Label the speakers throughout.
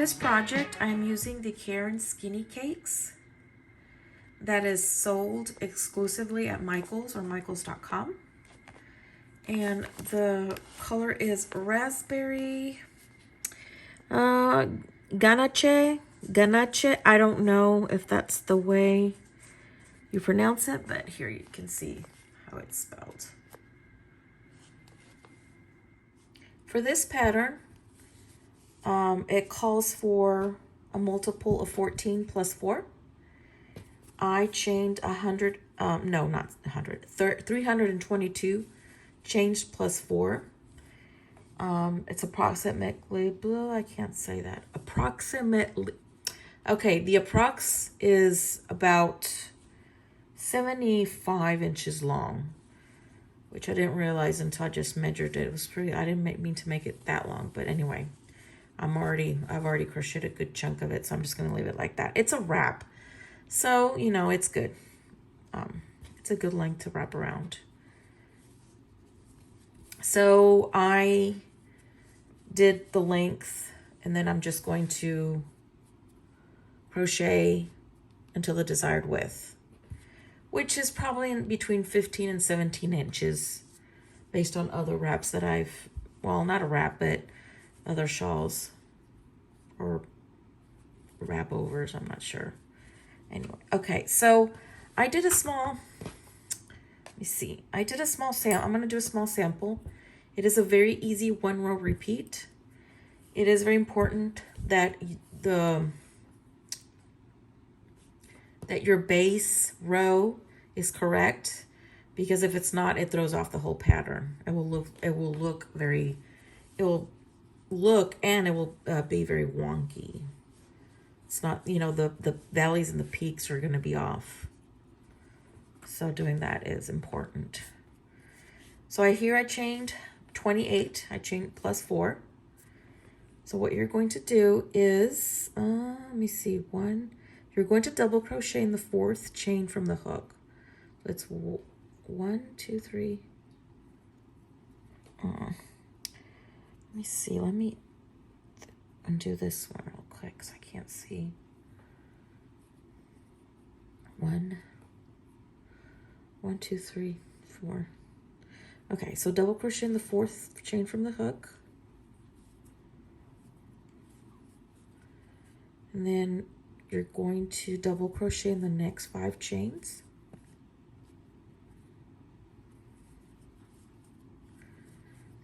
Speaker 1: this project, I am using the Karen Skinny Cakes that is sold exclusively at Michaels or michaels.com. And the color is raspberry, Ganache. I don't know if that's the way you pronounce it, but here you can see how it's spelled. For this pattern, it calls for a multiple of 14 plus 4. I chained 100, no, not 100, 322 chains plus 4. It's approximately, I can't say that, approximately, okay, the approx is about 75 inches long, which I didn't realize until I just measured it. It was pretty, I didn't mean to make it that long, but anyway, I've already crocheted a good chunk of it, so I'm just going to leave it like that. It's a wrap, so, you know, it's good. It's a good length to wrap around. So I did the length, and then I'm just going to crochet until the desired width, which is probably in between 15 and 17 inches based on other wraps that I've, well, not a wrap, but other shawls or wrap overs, I'm not sure. Anyway, okay, so I did a small, let me see, I did a small sample. I'm going to do a small sample. It is a very easy 1-row repeat. It is very important that your base row is correct, because if it's not, it throws off the whole pattern. It will look and it will be very wonky. It's not, you know, the valleys and the peaks are going to be off. So doing that is important. So I chained 28. I chained plus 4. So what you're going to do is, let me see, you're going to double crochet in the 4th chain from the hook. So it's 1, 2, 3. Let me see, let me undo this one real quick because I can't see. 1, 2, 3, 4. Okay, so double crochet in the 4th chain from the hook. And then you're going to double crochet in the next 5 chains.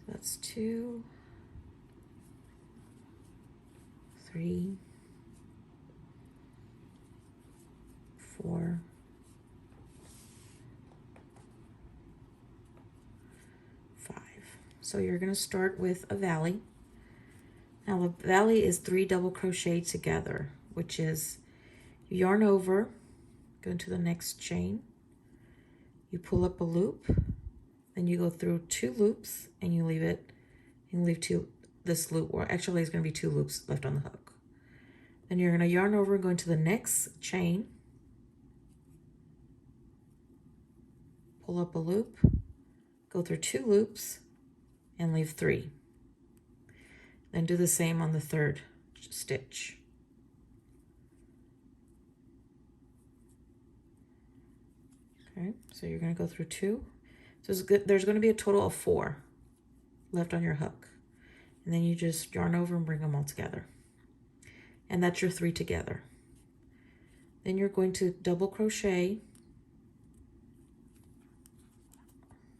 Speaker 1: That's 2, 3, 4, 5. So you're going to start with a valley. Now the valley is 3 double crochet together, which is you yarn over, go into the next chain, you pull up a loop, then you go through 2 loops and you leave this loop, or actually there's going to be 2 loops left on the hook. Then you're going to yarn over and go into the next chain, pull up a loop, go through 2 loops and leave 3. Then do the same on the 3rd stitch. Okay, so you're going to go through 2. So there's going to be a total of 4 left on your hook. And then you just yarn over and bring them all together. And that's your 3 together. Then you're going to double crochet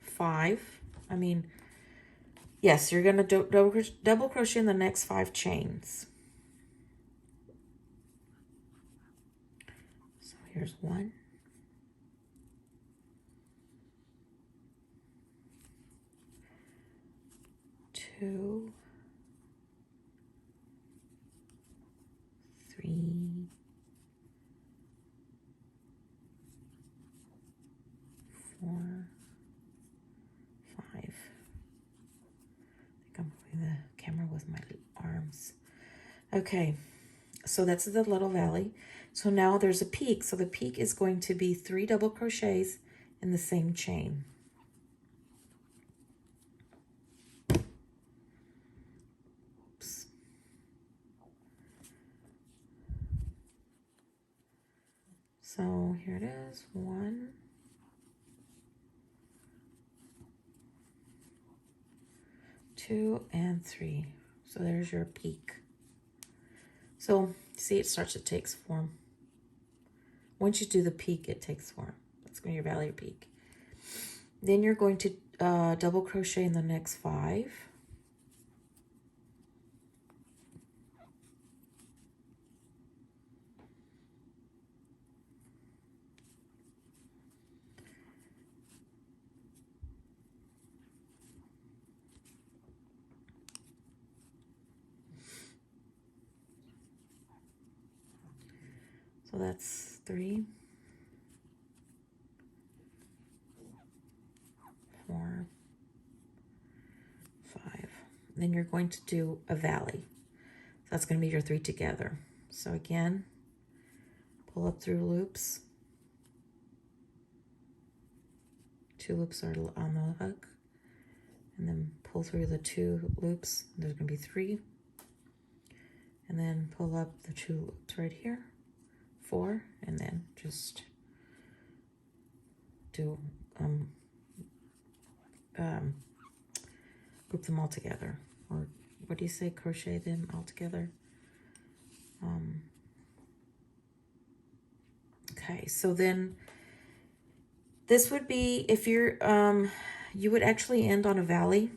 Speaker 1: 5. Yes, you're going to double crochet in the next 5 chains. So here's 1. 2, 3, 4, 5. I think I'm moving the camera with my arms. Okay, so that's the little valley. So now there's a peak. So the peak is going to be 3 double crochets in the same chain. So here it is, 1, 2, and 3. So there's your peak. So see, it starts to take form. Once you do the peak, it takes form. That's going to be your valley or peak. Then you're going to double crochet in the next 5. So that's 3, 4, 5. Then you're going to do a valley. So that's going to be your 3 together. So again, pull up through loops. 2 loops are on the hook. And then pull through the 2 loops. There's going to be 3. And then pull up the 2 loops right here. 4, and then just do group them all together, or what do you say, crochet them all together. Okay, so then this would be, if you're you would actually end on a valley,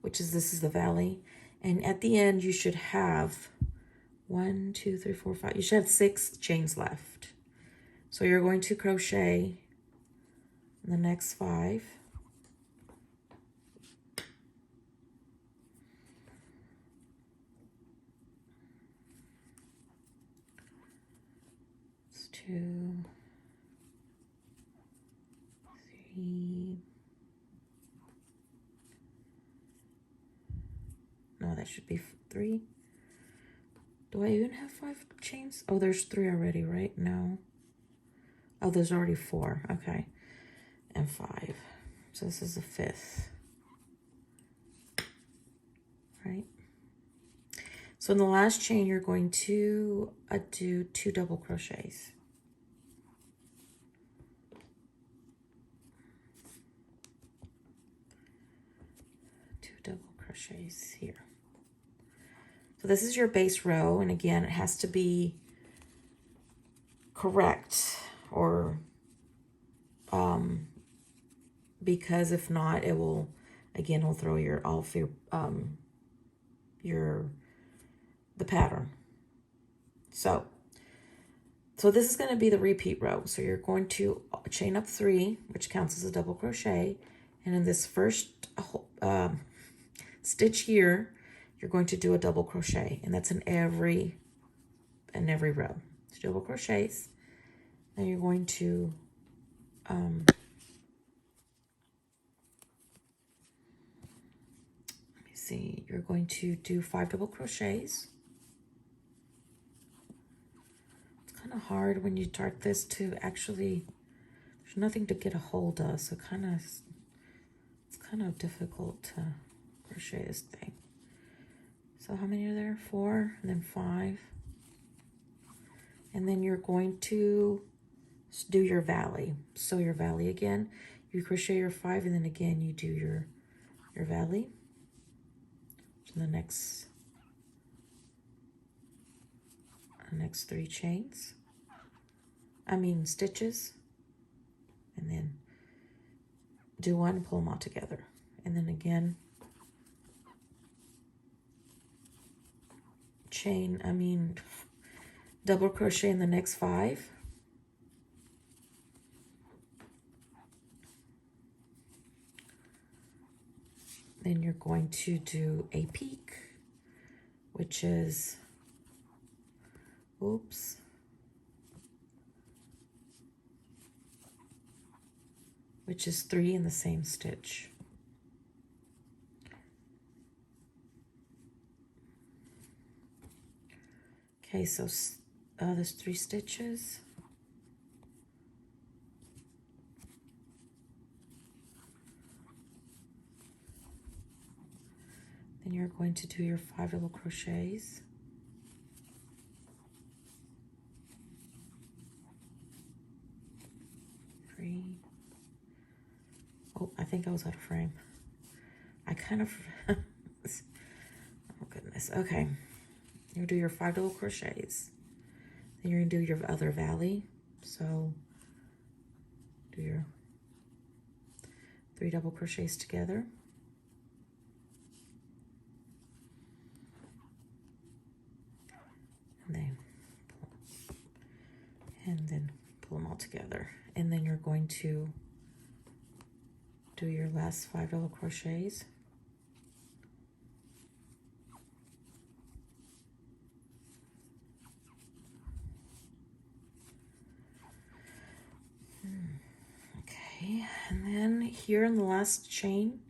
Speaker 1: which is, this is the valley, and at the end you should have 1, 2, 3, 4, 5. You should have 6 chains left. So you're going to crochet in the next 5. It's 2, 3. No, that should be 3. Do I even have 5 chains? Oh, there's 3 already, right? No. Oh, there's already 4. Okay. And 5. So this is the 5th. Right? So in the last chain, you're going to do 2 double crochets. Two double crochets here. So this is your base row, and again, it has to be correct, or because if not, it will, again, will throw your the pattern. So this is going to be the repeat row. So you're going to chain up 3, which counts as a double crochet, and in this first stitch here, you're going to do a double crochet, and that's in every row. So double crochets. Then you're going to let me see. You're going to do 5 double crochets. It's kind of hard when you start this to actually. There's nothing to get a hold of, so it's kind of difficult to crochet this thing. So how many are there? 4, and then 5. And then you're going to do your valley. So your valley again. You crochet your 5, and then again you do your valley. So the next 3 chains. Stitches. And then do 1 and pull them all together. And then again, double crochet in the next 5. Then you're going to do a peak, which is, which is 3 in the same stitch. Okay, so there's 3 stitches. Then you're going to do your 5 double crochets. 3. Oh, I think I was out of frame. I kind of, oh goodness. Okay, you do your 5 double crochets. Then you're gonna do your other valley. So do your 3 double crochets together. And then pull them all together. And then you're going to do your last 5 double crochets. Okay, and then here in the last chain,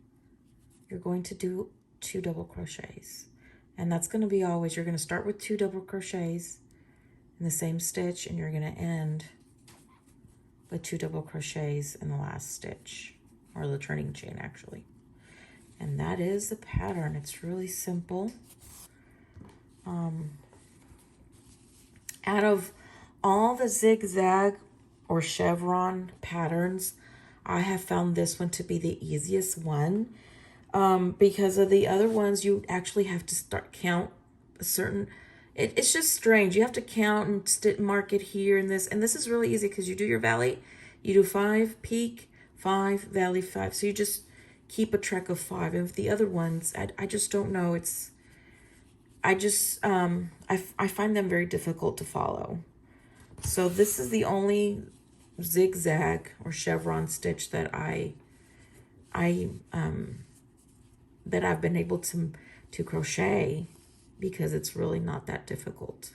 Speaker 1: you're going to do 2 double crochets. And that's going to be always, you're going to start with 2 double crochets in the same stitch, and you're going to end with 2 double crochets in the last stitch, or the turning chain actually. And that is the pattern. It's really simple. Out of all the zigzag or chevron patterns, I have found this one to be the easiest one, because of the other ones you actually have to count a certain, it's just strange. You have to count and mark it here and this is really easy because you do your valley, you do 5 peak, 5 valley, 5. So you just keep a track of 5. And with the other ones, I just don't know. I find them very difficult to follow. So this is the only zigzag or chevron stitch that that I've been able to crochet, because it's really not that difficult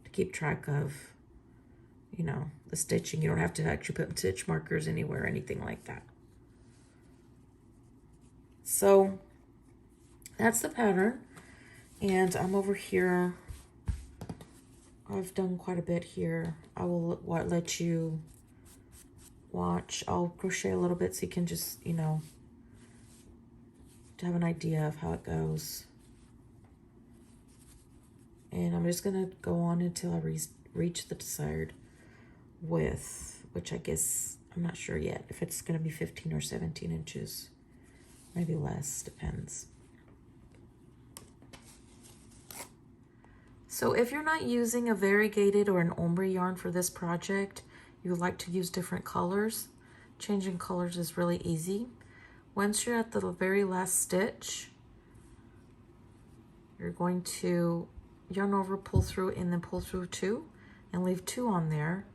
Speaker 1: to keep track of, you know, the stitching. You don't have to actually put stitch markers anywhere or anything like that. So that's the pattern. And I'm over here. I've done quite a bit here. I will let you watch. I'll crochet a little bit so you can just, you know, to have an idea of how it goes. And I'm just gonna go on until I reach the desired width, which I guess, I'm not sure yet if it's gonna be 15 or 17 inches, maybe less, depends. So if you're not using a variegated or an ombre yarn for this project, you would like to use different colors, changing colors is really easy. Once you're at the very last stitch, you're going to yarn over, pull through, and then pull through 2 and leave 2 on there,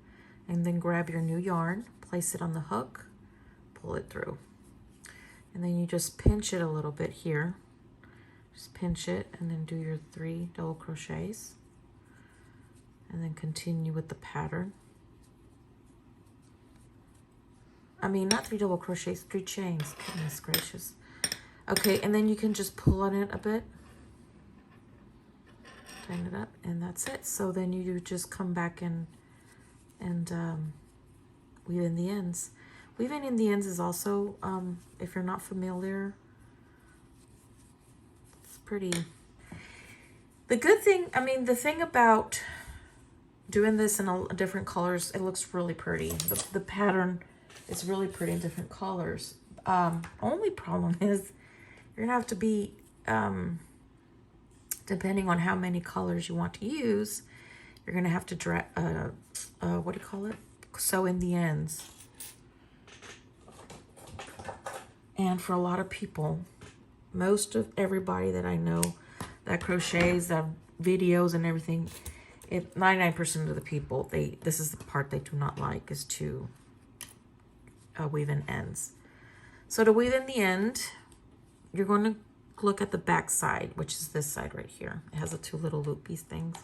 Speaker 1: and then grab your new yarn, place it on the hook, pull it through, and then you just pinch it a little bit here. Just pinch it and then do your 3 double crochets, and then continue with the pattern. I mean, not 3 double crochets, 3 chains. Goodness gracious. Okay, and then you can just pull on it a bit, tighten it up, and that's it. So then you just come back and weave in the ends. Weaving in the ends is also, if you're not familiar, it's pretty. The good thing, I mean, the thing about doing this in different colors, it looks really pretty. The pattern is really pretty in different colors. Only problem is you're gonna have to be, depending on how many colors you want to use, you're gonna have to what do you call it? Sew in the ends. And for a lot of people, most of everybody that I know that crochets, that videos and everything, 99% of the people, this is the part they do not like, is to weave in ends. So to weave in the end, you're going to look at the back side, which is this side right here. It has the 2 little loopy things.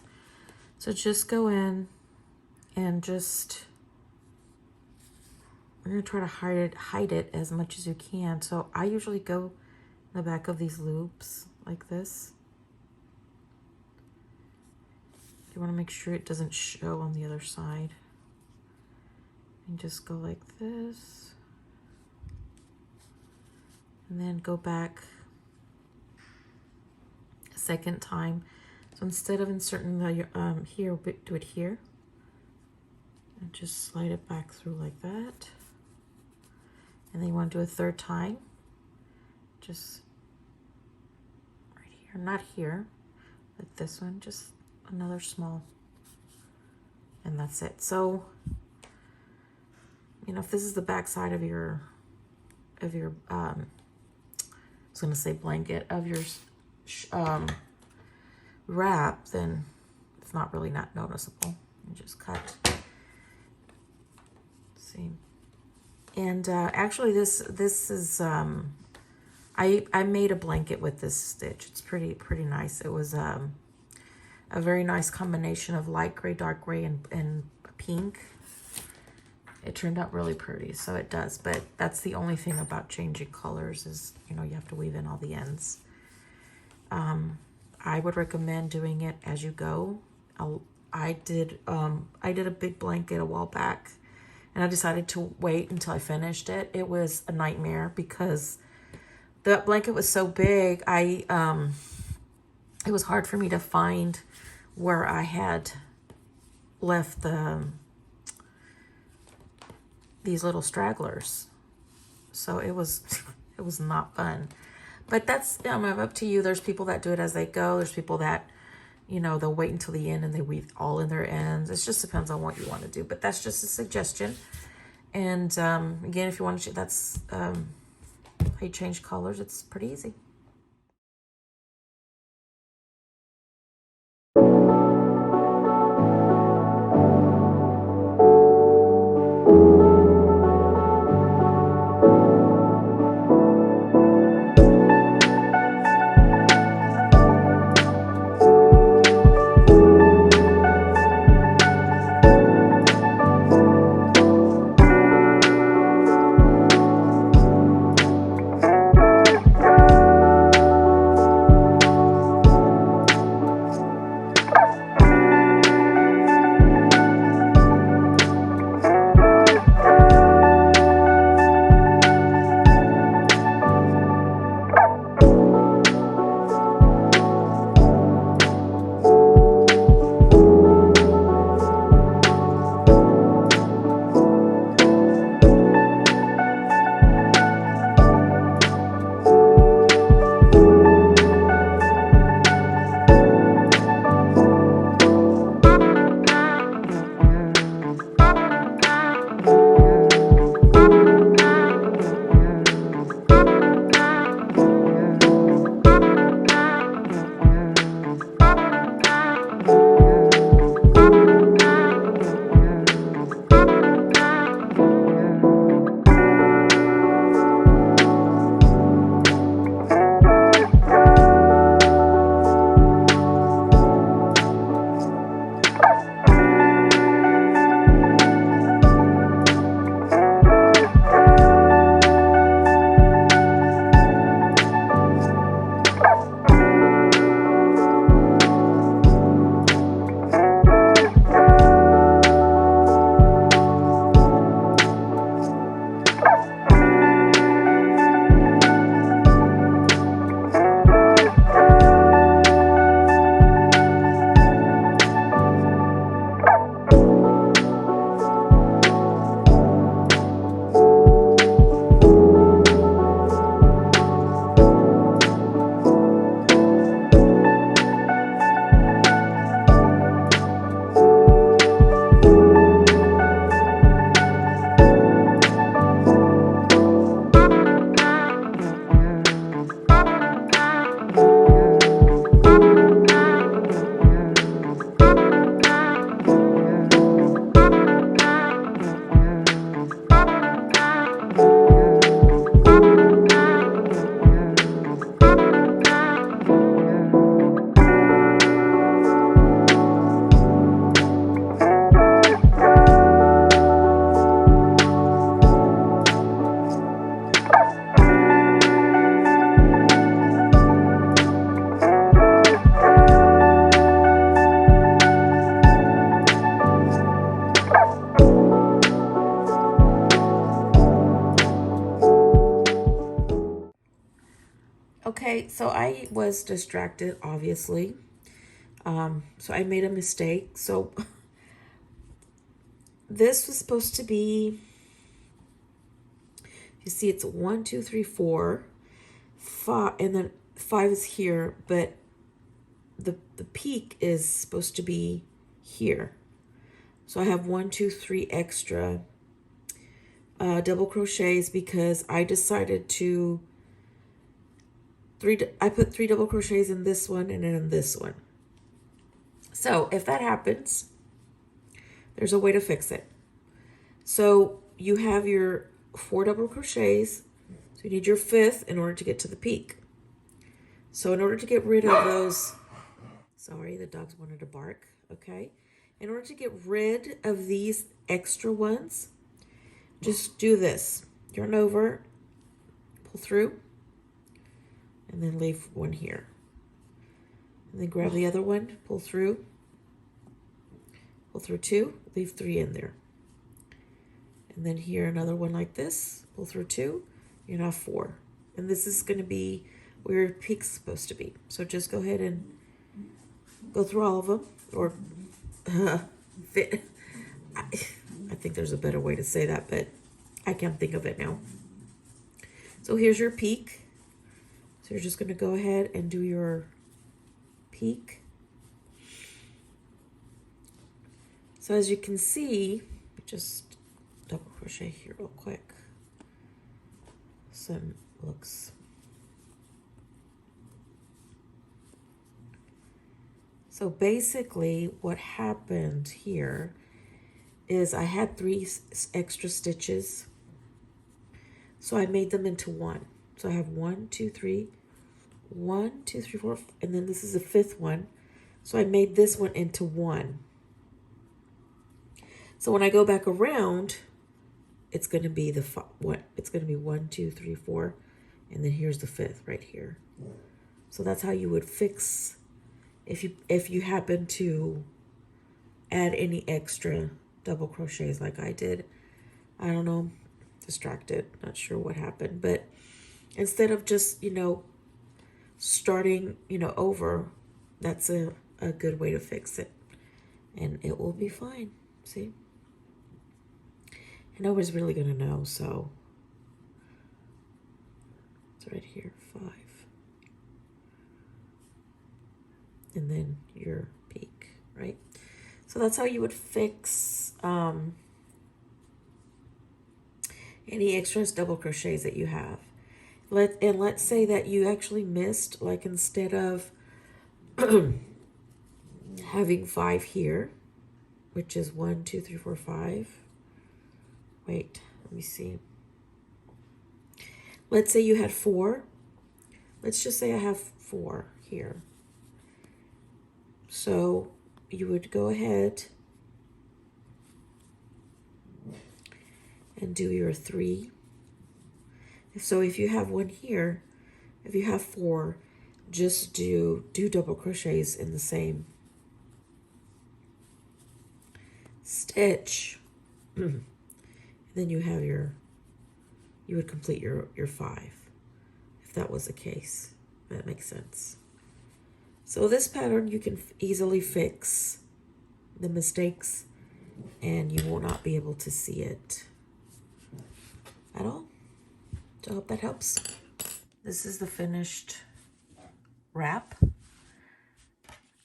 Speaker 1: So just go in and just, we're going to try to hide it as much as you can. So I usually go in the back of these loops like this. You want to make sure it doesn't show on the other side. And just go like this. And then go back a second time. So instead of inserting the here, do it here. And just slide it back through like that. And then you want to do a third time, just right here, not here, but this one, just another small, and that's it. So, you know, if this is the back side of your I was going to say blanket, of your wrap, then it's not really not noticeable. You just cut. Let's see. And actually this is I made a blanket with this stitch. It's pretty nice. It was a very nice combination of light gray, dark gray, and pink. It turned out really pretty, so it does. But that's the only thing about changing colors is, you know, you have to weave in all the ends. I would recommend doing it as you go. I did a big blanket a while back, and I decided to wait until I finished it. It was a nightmare because the blanket was so big. It was hard for me to find where I had left these little stragglers. So it was it was not fun. But that's, up to you. There's people that do it as they go. There's people that, you know, they'll wait until the end and they weave all in their ends. It just depends on what you want to do. But that's just a suggestion. And again, if you want to, that's how you change colors. It's pretty easy. Okay, so I was distracted, obviously. So I made a mistake. So this was supposed to be You see it's 1, 2, 3, 4, 5, and then 5 is here, but the peak is supposed to be here. So I have 1, 2, 3 extra double crochets because I decided to I put 3 double crochets in this one and in this one. So if that happens, there's a way to fix it. So you have your 4 double crochets. So you need your 5th in order to get to the peak. So in order to get rid of those, sorry, the dogs wanted to bark, okay? In order to get rid of these extra ones, just do this. Yarn over, pull through, and then leave one here. And then grab the other one, pull through 2, leave 3 in there. And then here another one like this, pull through 2, you're now 4. And this is going to be where your peak's supposed to be. So just go ahead and go through all of them, or fit. I think there's a better way to say that, but I can't think of it now. So here's your peak. So you're just going to go ahead and do your peak. So as you can see, just double crochet here real quick. Some looks. So basically what happened here is I had 3 extra stitches. So I made them into 1. So I have 1, 2, 3, 1, 2, 3, 4, and then this is the 5th one. So I made this one into 1. So when I go back around, it's going to be it's going to be 1, 2, 3, 4, and then here's the 5th right here. So that's how you would fix if you happen to add any extra double crochets like I did. I don't know, distracted, not sure what happened, but instead of just, starting, over, that's a good way to fix it, and it will be fine. See? And nobody's really gonna know, so it's right here, 5. And then your peak, right? So that's how you would fix any extra double crochets that you have. Let's say that you actually missed, like instead of having 5 here, which is 1, 2, 3, 4, 5. Wait, let me see. Let's say you had 4. Let's just say I have 4 here. So you would go ahead and do your 3. So if you have 1 here, if you have 4, just do double crochets in the same stitch. And then you have you would complete your 5, if that was the case. That makes sense. So this pattern, you can easily fix the mistakes, and you will not be able to see it at all. So I hope that helps. This is the finished wrap.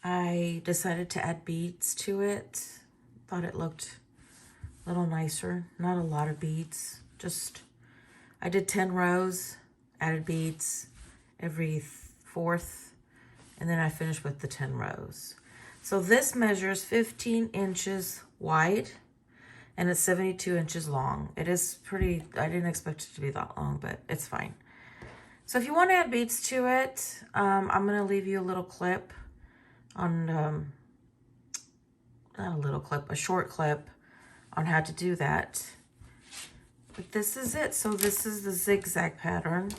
Speaker 1: I decided to add beads to it. Thought it looked a little nicer. Not a lot of beads. I did 10 rows, added beads every 4th, and then I finished with the 10 rows. So this measures 15 inches wide, and it's 72 inches long. It is pretty, I didn't expect it to be that long, but it's fine. So if you want to add beads to it, I'm going to leave you a little clip on, not a little clip, a short clip on how to do that. But this is it. So this is the zigzag pattern.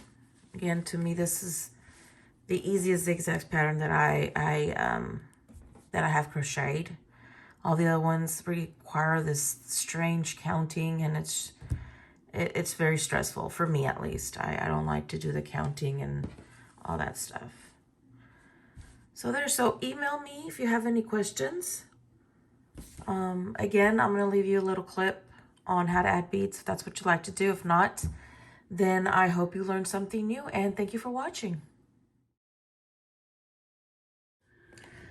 Speaker 1: Again, to me, this is the easiest zigzag pattern that I have crocheted. All the other ones require this strange counting, and it's very stressful, for me at least. I don't like to do the counting and all that stuff. So email me if you have any questions. Again, I'm going to leave you a little clip on how to add beads if that's what you like to do. If not, then I hope you learned something new, and thank you for watching.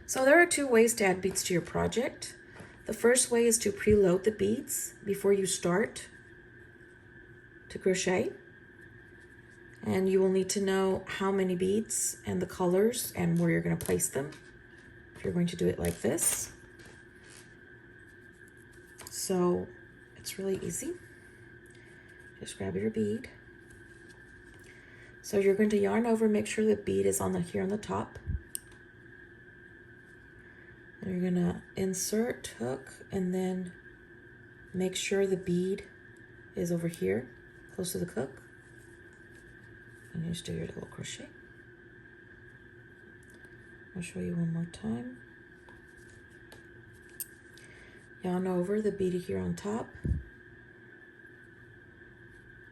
Speaker 1: So there are 2 ways to add beads to your project. The first way is to preload the beads before you start to crochet. And you will need to know how many beads and the colors and where you're going to place them if you're going to do it like this. So it's really easy. Just grab your bead. So you're going to yarn over, make sure the bead is here on the top. And you're going to insert hook and then make sure the bead is over here, close to the hook. And you just do your double crochet. I'll show you one more time. Yarn over the bead here on top.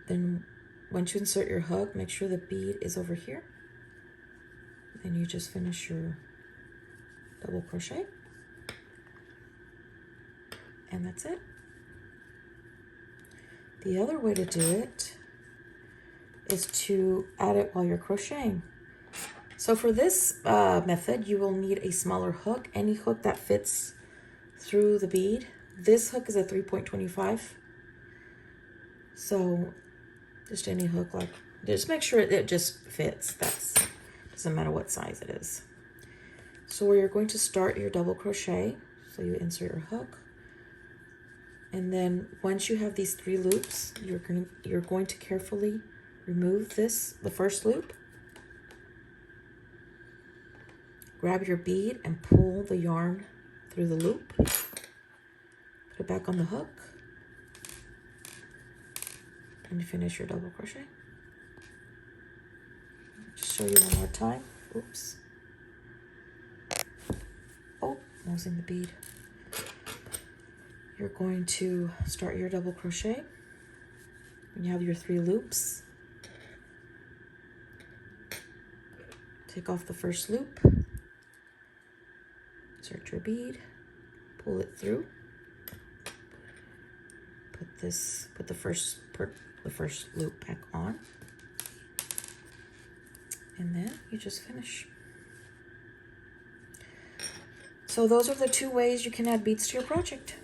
Speaker 1: Then once you insert your hook, make sure the bead is over here. Then you just finish your double crochet. And that's it. The other way to do it is to add it while you're crocheting. So for this method, you will need a smaller hook, any hook that fits through the bead. This hook is a 3.25. So just any hook, just make sure it just fits. Doesn't matter what size it is. So where you're going to start your double crochet, so you insert your hook. And then once you have these 3 loops, you're going to carefully remove the first loop. Grab your bead and pull the yarn through the loop. Put it back on the hook. And you finish your double crochet. Just show you one more time. Oops. Oh, losing the bead. You're going to start your double crochet. When you have your 3 loops, take off the first loop, insert your bead, pull it through, put the first loop back on, and then you just finish. So those are the 2 ways you can add beads to your project.